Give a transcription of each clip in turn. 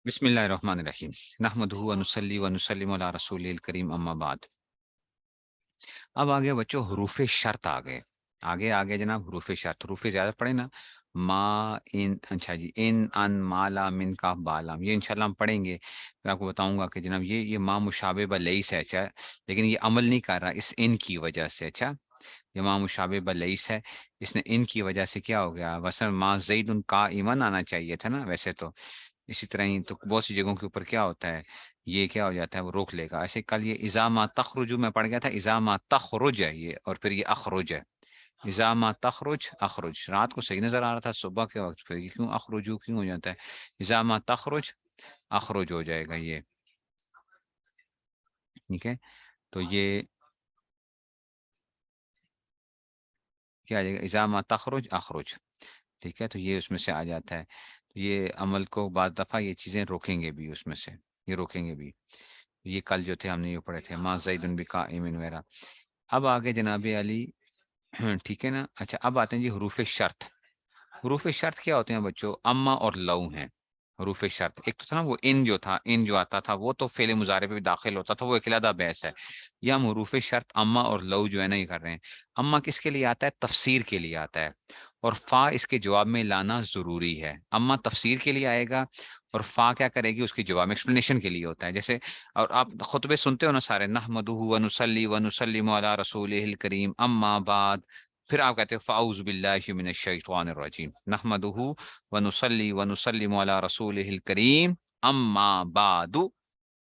بسم اللہ الرحمن الرحیم نحمدہ ونصلی ونسلم علی رسول الکریم اما بعد۔ اب آگے بچوں حروف شرط آگے آگے جناب حروف شرط، حروف زیادہ پڑھے نا، ما ان، اچھا جی، ان ان مالا من کاف بالام، یہ انشاءاللہ ہم پڑھیں گے۔ میں آپ کو بتاؤں گا کہ جناب یہ ما مشابہ بلیس ہے، اچھا، لیکن یہ عمل نہیں کر رہا اس ان کی وجہ سے، اچھا، یہ ما مشابہ بلیس ہے، اس نے ان کی وجہ سے کیا ہو گیا، مثلا ما زید قائمن آنا چاہیے تھا نا ویسے تو، اسی طرح ہی تو بہت سی جگہوں کے اوپر کیا ہوتا ہے، یہ کیا ہو جاتا ہے، وہ روک لے گا۔ ایسے کل یہ اذا ما تخرج میں پڑھ گیا تھا، اذا ما تخرج ہے یہ، اور پھر یہ اخرج ہے، اذا ما تخرج اخرج، رات کو صحیح نظر آ رہا تھا، صبح کے وقت پھر یہ کیوں اخرجو کیوں ہو جاتا ہے، اذا ما تخرج اخرج ہو جائے گا یہ، ٹھیک ہے۔ تو یہ کیا آ جائے گا، اذا ما تخرج اخرج، ٹھیک ہے، تو یہ اس میں سے آ جاتا ہے۔ تو یہ عمل کو بعض دفعہ یہ چیزیں روکیں گے بھی، اس میں سے یہ روکیں گے بھی۔ یہ کل جو تھے ہم نے یہ پڑھے تھے ما زید بقائم وغیرہ۔ اب آگے جناب علی، ٹھیک ہے نا، اچھا اب آتے ہیں جی حروف شرط۔ حروف شرط کیا ہوتے ہیں بچوں، اما اور لو ہیں حروف شرط۔ ایک تو تھا نا وہ ان جو تھا، ان جو آتا تھا وہ تو فعل مضارع پہ بھی داخل ہوتا تھا، وہ ایک علیحدہ بحث ہے۔ یہ ہم حروف شرط اما اور لو جو ہے نا یہ کر رہے ہیں۔ اما کس کے لیے آتا ہے، تفسیر کے لیے آتا ہے، اور فا اس کے جواب میں لانا ضروری ہے۔ اما تفسیر کے لیے آئے گا، اور فا کیا کرے گی، اس کے جواب میں ایکسپلینیشن کے لیے ہوتا ہے۔ جیسے اور آپ خطبے سنتے ہو نا سارے، نحمدہ ونصلی ونسلم علی رسولہ الکریم اما بعد، پھر آپ کہتے ہیں فاعوذ باللہ من الشیطان الرجیم، نحمدہ ونصلی ونسلم علی رسولہ الکریم اما بعد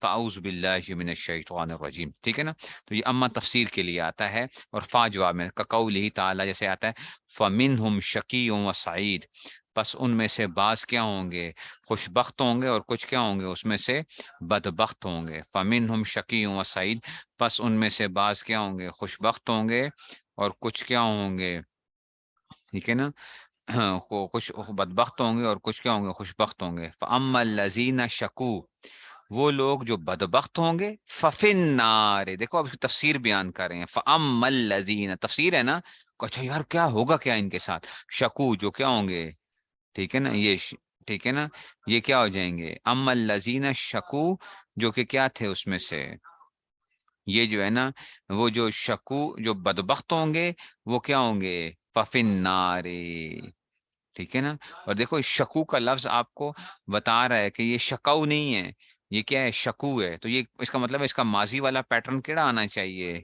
فاعوذ باللہ من الشیطان الرجیم، ٹھیک ہے نا۔ تو یہ اما تفسیر کے لیے آتا ہے، اور فا جواب میں، کقولہ تعالی جیسے آتا ہے فمنہم شقی و سعید، پس ان میں سے بعض کیا ہوں گے، خوش بخت ہوں گے، اور کچھ کیا ہوں گے اس میں سے بدبخت ہوں گے۔ فمنہم شقی و سعید، پس ان میں سے بعض کیا ہوں گے، خوش بخت ہوں گے، اور کچھ کیا ہوں گے، ٹھیک ہے نا، خوش بدبخت ہوں گے، اور کچھ کیا ہوں گے، خوش بخت ہوں گے۔ فَأَمَّا الَّذِينَ شَقُوا، وہ لوگ جو بدبخت ہوں گے، فَفِي النَّارِ، دیکھو اب اس کی تفسیر بیان کر رہے ہیں، فَأَمَّا الَّذِينَ، تفسیر ہے نا، کہ اچھا یار کیا ہوگا کیا ان کے ساتھ، شکو جو کیا ہوں گے، ٹھیک ہے نا، یہ ٹھیک ہے نا، یہ کیا ہو جائیں گے، اما الذین شکو، جو کہ کیا تھے اس میں سے، یہ جو ہے نا، وہ جو شکو جو بدبخت ہوں گے، وہ کیا ہوں گے، ففی النار، ٹھیک ہے نا۔ اور دیکھو شکو کا لفظ آپ کو بتا رہا ہے کہ یہ شکو نہیں ہے، یہ کیا ہے، شکو ہے، تو یہ اس کا مطلب ہے اس کا ماضی والا پیٹرن کیڑا آنا چاہیے،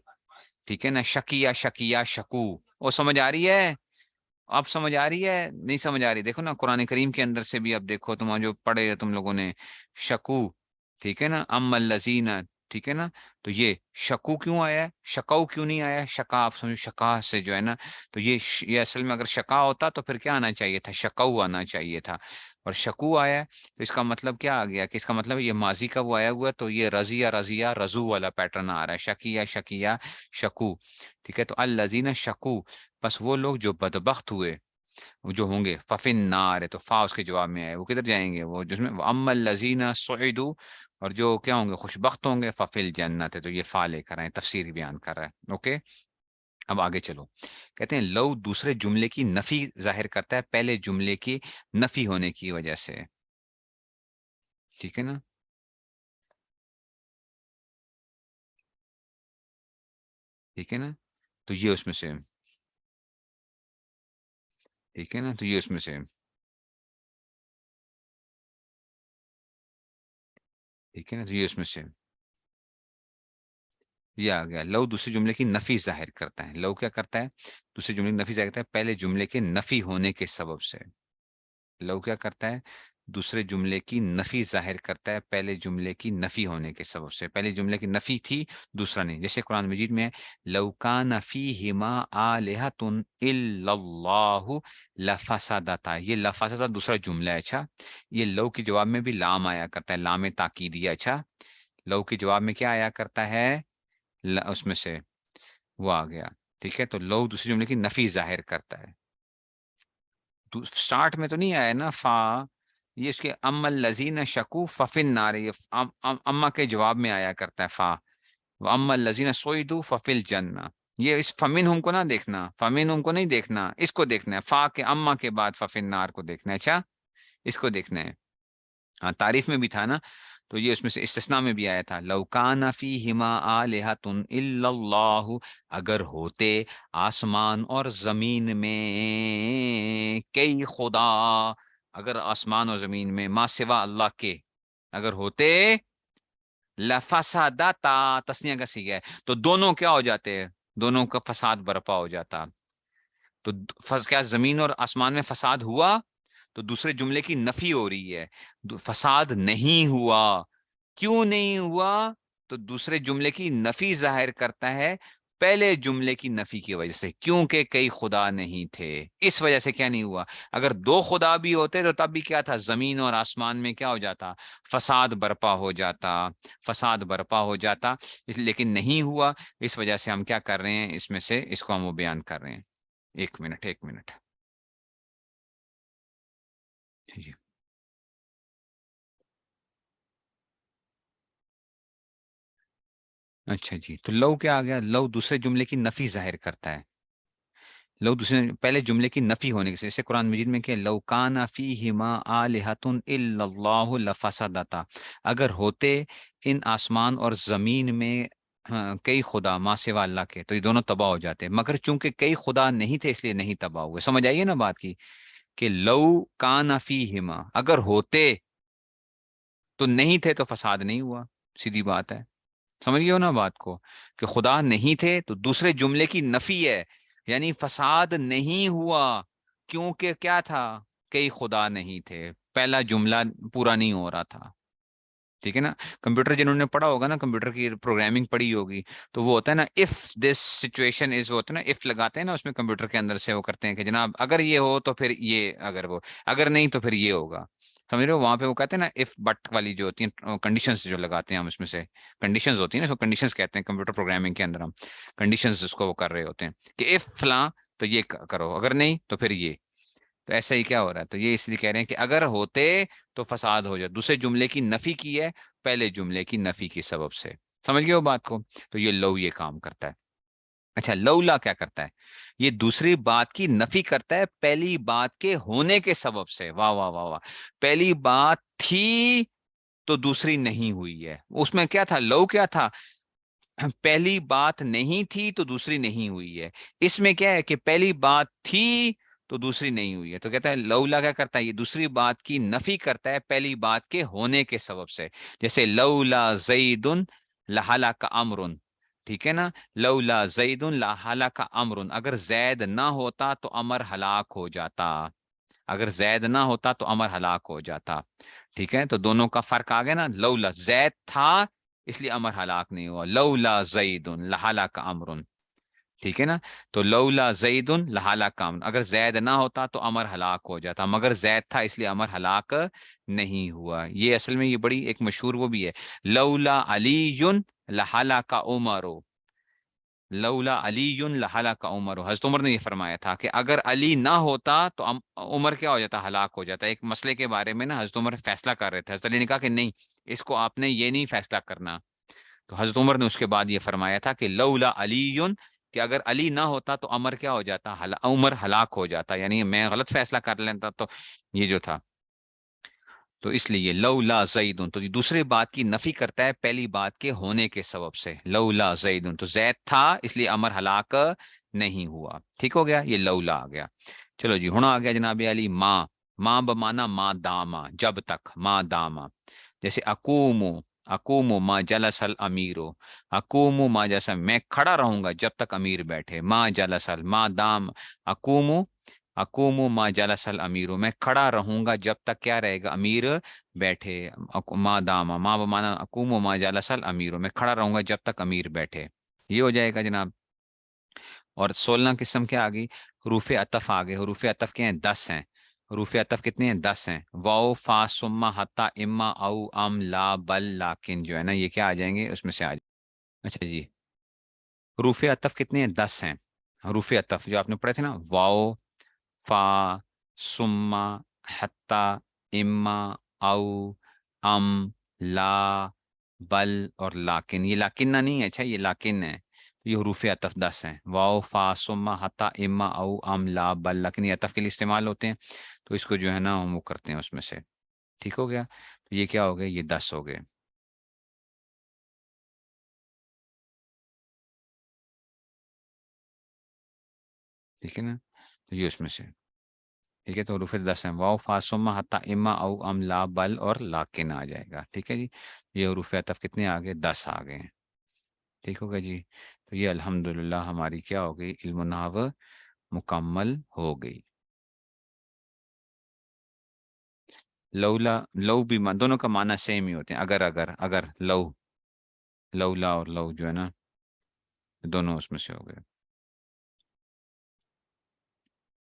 ٹھیک ہے نا، شکیہ شکیہ شکو، وہ سمجھ آ رہی ہے، آپ سمجھ آ رہی ہے، نہیں سمجھ آ رہی، دیکھو نا قرآن کریم کے اندر سے بھی اب دیکھو تم جو پڑھے تم لوگوں نے، شکو، ٹھیک ہے نا، ام الذین، ٹھیک ہے نا، تو یہ شکو کیوں آیا ہے، شکاؤ کیوں نہیں آیا، شکا آپ سمجھو شکا سے جو ہے نا، تو یہ اصل میں اگر شکا ہوتا تو پھر کیا آنا چاہیے تھا، شکو آنا چاہیے تھا، اور شکو آیا ہے، تو اس کا مطلب کیا آ گیا کہ اس کا مطلب یہ ماضی کا وہ آیا ہوا ہے، تو یہ رضیہ رضیہ رضو والا پیٹرن آ رہا ہے، شکیہ شکیہ شکو، ٹھیک ہے، تو الذین شکو، بس وہ لوگ جو بدبخت ہوئے، وہ جو ہوں گے، ففن نار ہے، تو فا اس کے جواب میں آئے، وہ کدھر جائیں گے، وہ جس میں اما الذین سعدوا، اور جو کیا ہوں گے، خوش بخت ہوں گے، ففل جنت ہے، تو یہ فا لے کر آئے، تفسیر بیان کر رہا ہے، اوکے۔ اب آگے چلو، کہتے ہیں لو دوسرے جملے کی نفی ظاہر کرتا ہے پہلے جملے کی نفی ہونے کی وجہ سے، ٹھیک ہے نا، ٹھیک ہے نا، تو یہ اس میں سے، ٹھیک ہے نا، تو یہ اس میں سے، ٹھیک ہے نا، تو یہ اس میں سے یہ آ گیا، لو دوسرے جملے کی نفی ظاہر کرتا ہے، لو کیا کرتا ہے، دوسرے جملے کی نفی ظاہر کرتا ہے پہلے جملے کے نفی ہونے کے سبب سے، لو کیا کرتا ہے، دوسرے جملے کی نفی ظاہر کرتا ہے پہلے جملے کی نفی ہونے کے سبب سے، پہلے جملے کی نفی تھی دوسرا نہیں، جیسے قرآن مجید میں لو کان فیہما آلہۃ الا اللہ لفسدتا، یہ لفسدتا دوسرا جملہ ہے، اچھا، یہ لو کے جواب میں بھی لام آیا کرتا ہے، لام تاکیدیہ، اچھا، لو کے جواب میں کیا آیا کرتا ہے، اس میں سے وہ آ گیا، ٹھیک ہے، تو لو دوسرے جملے کی نفی ظاہر کرتا ہے، سٹارٹ میں تو نہیں آیا نا فا، یہ اس کے ام الذین شکو ففن نار، یہ اما کے جواب میں آیا کرتا ہے فا، ام الذین سعدوا ففل جنہ، یہ اس فمن ہم کو نہ دیکھنا، فمن ہم کو نہیں دیکھنا، اس کو دیکھنا ہے، فا کے اما کے بعد ففن نار کو دیکھنا ہے، اچھا، اس کو دیکھنا ہے، ہاں تعریف میں بھی تھا نا، تو یہ اس میں سے استثناء میں بھی آیا تھا، لو کان فیہما آلہۃ الا اللہ، اگر ہوتے آسمان اور زمین میں کئی خدا، اگر آسمان اور زمین میں ما سوا اللہ کے اگر ہوتے، لفسادتا، تسنیہ کا صیغہ ہے، تو دونوں کیا ہو جاتے ہیں، دونوں کا فساد برپا ہو جاتا. تو کیا زمین اور آسمان میں فساد ہوا؟ تو دوسرے جملے کی نفی ہو رہی ہے، فساد نہیں ہوا. کیوں نہیں ہوا؟ تو دوسرے جملے کی نفی ظاہر کرتا ہے پہلے جملے کی نفی کی وجہ سے، کیونکہ کئی خدا نہیں تھے، اس وجہ سے کیا نہیں ہوا. اگر دو خدا بھی ہوتے تو تب بھی کیا تھا، زمین اور آسمان میں کیا ہو جاتا، فساد برپا ہو جاتا، فساد برپا ہو جاتا. لیکن نہیں ہوا، اس وجہ سے ہم کیا کر رہے ہیں، اس میں سے اس کو ہم وہ بیان کر رہے ہیں. ایک منٹ ایک منٹ. جی اچھا جی، تو لو کیا آ گیا، لو دوسرے جملے کی نفی ظاہر کرتا ہے. لو دوسرے پہلے جملے کی نفی ہونے سے، جیسے قرآن مجید میں کہ لو کان فیہما آلہۃ الا اللہ لفسدتا، اگر ہوتے ان آسمان اور زمین میں کئی خدا ما سوا اللہ کے، تو یہ دونوں تباہ ہو جاتے، مگر چونکہ کئی خدا نہیں تھے اس لیے نہیں تباہ ہوئے. سمجھ آئیے نا بات کی، کہ لو کان فیہما، اگر ہوتے تو نہیں تھے تو فساد نہیں ہوا، سیدھی بات ہے. سمجھ گئے ہو نا بات کو، کہ خدا نہیں تھے تو دوسرے جملے کی نفی ہے، یعنی فساد نہیں ہوا کیونکہ کیا تھا، کئی خدا نہیں تھے، پہلا جملہ پورا نہیں ہو رہا تھا. ٹھیک ہے نا. کمپیوٹر جنہوں نے پڑھا ہوگا نا، کمپیوٹر کی پروگرامنگ پڑھی ہوگی، تو وہ ہوتا ہے نا اف دس سچویشن از، وہ ہوتا ہے نا اف لگاتے ہیں نا اس میں کمپیوٹر کے اندر سے، وہ کرتے ہیں کہ جناب اگر یہ ہو تو پھر یہ، اگر وہ اگر نہیں تو پھر یہ ہوگا. سمجھ رہے ہو، وہاں پہ وہ کہتے ہیں نا اف بٹ والی جو ہوتی ہیں کنڈیشنز جو لگاتے ہیں ہم، اس میں سے کنڈیشنز ہوتی ہیں نا، اس کو کنڈیشنز کہتے ہیں کمپیوٹر پروگرامنگ کے اندر، ہم کنڈیشنز اس کو وہ کر رہے ہوتے ہیں کہ اف فلاں تو یہ کرو، اگر نہیں تو پھر یہ. تو ایسا ہی کیا ہو رہا ہے، تو یہ اس لیے کہہ رہے ہیں کہ اگر ہوتے تو فساد ہو جائے، دوسرے جملے کی نفی کی ہے پہلے جملے کی نفی کی سبب سے. سمجھ گئے ہو بات کو. تو یہ لو یہ کام کرتا ہے. اچھا لولا کیا کرتا ہے، یہ دوسری بات کی نفی کرتا ہے پہلی بات کے ہونے کے سبب سے. واہ واہ واہ واہ. پہلی بات تھی تو دوسری نہیں ہوئی ہے، اس میں کیا تھا، لو کیا تھا، پہلی بات نہیں تھی تو دوسری نہیں ہوئی ہے. اس میں کیا ہے کہ پہلی بات تھی تو دوسری نہیں ہوئی ہے. تو کہتا ہے لولا کیا کرتا ہے، یہ دوسری بات کی نفی کرتا ہے پہلی بات کے ہونے کے سبب سے. جیسے لولا زید لہلک امر، ٹھیک ہے نا. لولا زید لہلک امر، اگر زید نہ ہوتا تو امر ہلاک ہو جاتا، اگر زید نہ ہوتا تو امر ہلاک ہو جاتا. ٹھیک ہے، تو دونوں کا فرق آ گیا نا. لولا زید تھا اس لیے امر ہلاک نہیں ہوا، لولا زید لہلک امر. ٹھیک ہے نا. تو لولا زید لہلک امر، اگر زید نہ ہوتا تو امر ہلاک ہو جاتا، مگر زید تھا اس لیے امر ہلاک نہیں ہوا. یہ اصل میں یہ بڑی ایک مشہور وہ بھی ہے، لولا علی لہلک عمر، لولا علی لہلک عمر. حضرت عمر نے یہ فرمایا تھا کہ اگر علی نہ ہوتا تو عمر کیا ہو جاتا، ہلاک ہو جاتا. ایک مسئلے کے بارے میں نا حضرت عمر فیصلہ کر رہے تھے، حضرت علی نے کہا کہ نہیں، اس کو آپ نے یہ نہیں فیصلہ کرنا. تو حضرت عمر نے اس کے بعد یہ فرمایا تھا کہ لولا علی، کہ اگر علی نہ ہوتا تو عمر کیا ہو جاتا، عمر ہلاک ہو جاتا، یعنی میں غلط فیصلہ کر لیتا. تو یہ جو تھا، تو اس لیے لولا زید، تو یہ دوسری بات کی نفی کرتا ہے پہلی بات کے ہونے کے سبب سے. لولا زید، تو زید تھا اس لیے امر ہلاک نہیں ہوا. ٹھیک ہو گیا، یہ لولا آ گیا. چلو جی، ہن آ گیا جناب علی ماں. ماں بمانا ماں داما، جب تک، ماں داما. جیسے اقوم، اقوم ما جلس الامیرو، اقوم ما جلس، میں کھڑا رہوں گا جب تک امیر بیٹھے. ما جلس ما دام، اقوم، اقوم ما جلس الامیر، میں کھڑا رہوں گا جب تک کیا رہے گا، امیر بیٹھے. ما دام، ما بمانا اقوم ما جلس الامیر، میں کھڑا رہوں گا جب تک امیر بیٹھے. یہ ہو جائے گا جناب. اور 16 قسم کیا آ گئی، حروف عطف آ گئے. حروف عطف کے ہیں 10 ہیں. حروف عطف کتنے ہیں، 10 ہیں. واو فا ثم حتا اما او ام لا بل لاکن، جو ہے نا یہ کیا آ جائیں گے، اس میں سے آ جائیں. اچھا جی، حروف عطف کتنے ہیں، 10 ہیں. حروف عطف جو آپ نے پڑھے تھے نا، واو فا ثم حتا اما او ام لا بل اور لاکن. یہ لاکنہ نہیں ہے، اچھا یہ لاکن ہے. یہ حروف عطف 10 ہیں، واو فا ثم حتا اما او ام لا بل لاکن، یہ عطف کے لیے استعمال ہوتے ہیں. تو اس کو جو ہے نا ہم وہ کرتے ہیں اس میں سے. ٹھیک ہو گیا؟ تو یہ کیا ہو گئے؟ یہ 10 ہو گئے. ٹھیک ہے نا؟ تو یہ اس میں سے. ٹھیک ہے، تو حروف 10 ہیں. واؤ فاسما حتا اما او ام لا بل اور لاکن آ جائے گا. ٹھیک ہے جی. یہ حروف عطف کتنے آ گئے؟ 10 آ گئے ہیں. ٹھیک ہوگا جی. تو یہ الحمدللہ ہماری کیا ہو گئی؟ علم النحو مکمل ہو گئی. لولا، لو بھی دونوں کا معنی سیم ہی ہوتے ہیں. اگر اگر اگر لو، لولا اور لو جو ہے نا، دونوں اس میں سے ہو گئے.